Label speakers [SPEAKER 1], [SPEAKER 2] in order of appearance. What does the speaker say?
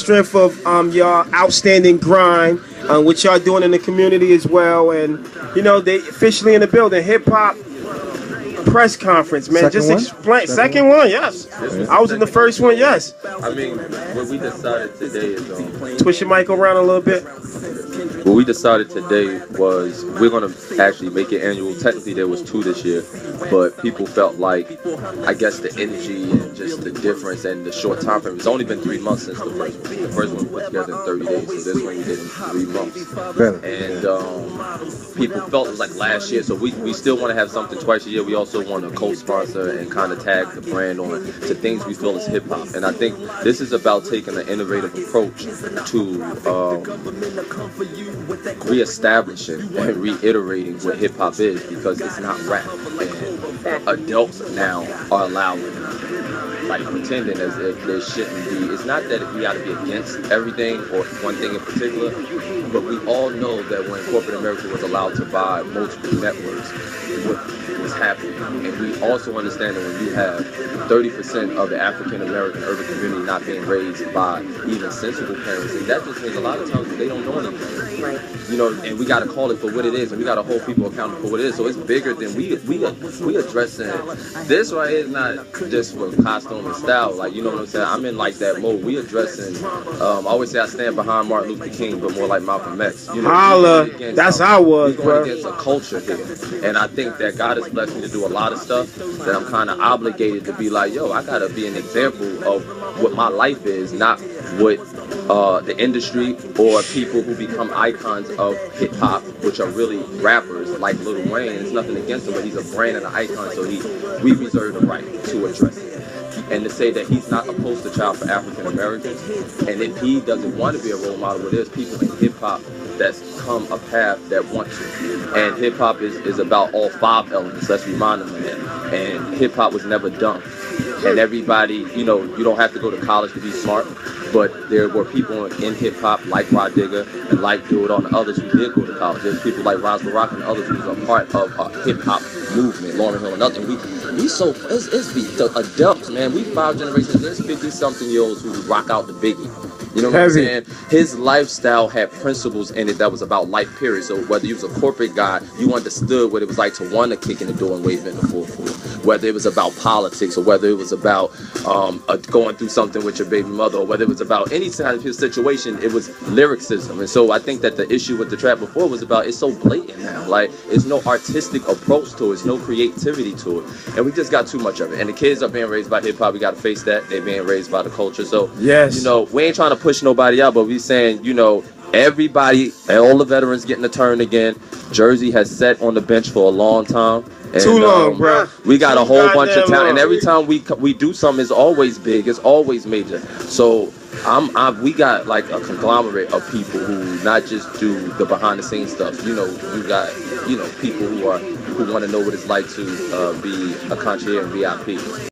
[SPEAKER 1] strength of your outstanding grind, what y'all doing in the community as well, and you know they officially in the building. Hip hop press conference, man.
[SPEAKER 2] Second
[SPEAKER 1] Just
[SPEAKER 2] one?
[SPEAKER 1] explain. Second one, yes. I was in the first one, yes.
[SPEAKER 3] I mean, what we decided today is
[SPEAKER 1] Twist your mic around a little bit.
[SPEAKER 3] what we decided today was we're gonna actually make it annual. Technically, there was 2 this year, but people felt like, I guess, the energy and just the difference and the short time frame. It's only been 3 months since the first one. The first one we put together in 30 days, so this one we did in 3 months. And people felt it was like last year, so we still want to have something twice a year. We also want to co-sponsor and kind of tag the brand on to things we feel is hip hop. And I think this is about taking an innovative approach to reestablishing and reiterating what hip hop is, because it's not rap, and adults now are allowing like pretending as if there shouldn't be. It's not that we got to be against everything or one thing in particular, but we all know that when corporate America was allowed to buy multiple networks, what was happening. And we also understand that when you have 30% of the African American urban community not being raised by even sensible parents, and that just means a lot of times they don't know anything.
[SPEAKER 4] Right.
[SPEAKER 3] You know, and we got to call it for what it is, and we got to hold people accountable for what it is. So it's bigger than we addressing. This right here is not just for costume and style. Like, you know what I'm saying? I'm in like that mode. We addressing. I always say I stand behind Martin Luther King, but more like Malcolm X. You know,
[SPEAKER 1] Holla, that's how I was,
[SPEAKER 3] we're
[SPEAKER 1] bro.
[SPEAKER 3] going against a culture here, and I think that God has blessed me to do a lot of stuff that I'm kind of obligated to be like, yo, I gotta be an example of what my life is, not what the industry or people who become icons of hip hop, which are really rappers like Lil Wayne. It's nothing against him, but he's a brand and an icon, so we reserve the right to address it. And to say that he's not a poster child for African Americans, and if he doesn't want to be a role model, well, there's people in hip hop that's come a path that want to. And hip hop is about all 5 elements. Let's remind them of that. And hip hop was never dumb. And everybody, you know, you don't have to go to college to be smart, but there were people in hip hop like Rod Digger and like Dude and others who did go to college. There's people like Raz Barack and others who's a part of a hip hop movement, Lauryn Hill and others. We so it's the adults, man. We 5 generations. There's 50-something-year-olds who rock out the Biggie. You know what I'm saying? His lifestyle had principles in it that was about life, period. So whether you was a corporate guy, you understood what it was like to want to kick in the door and wave in the 4-4. Whether it was about politics, or whether it was about going through something with your baby mother, or whether it was about any kind of situation, it was lyricism. And so I think that the issue with the trap before was about, it's so blatant now. Like, it's no artistic approach to it. It's no creativity to it. And we just got too much of it. And the kids are being raised by hip-hop. We got to face that. They're being raised by the culture. So,
[SPEAKER 1] yes,
[SPEAKER 3] you know, we ain't trying to push nobody out, but we saying, you know, everybody, all the veterans getting a turn again. Jersey has sat on the bench for a long time. And,
[SPEAKER 1] too long, bro.
[SPEAKER 3] We got a whole bunch of talent, and every
[SPEAKER 1] long.
[SPEAKER 3] time we do something, it's always big, it's always major. So we got like a conglomerate of people who not just do the behind the scenes stuff. You know, you got people who want to know what it's like to be a concierge and VIP.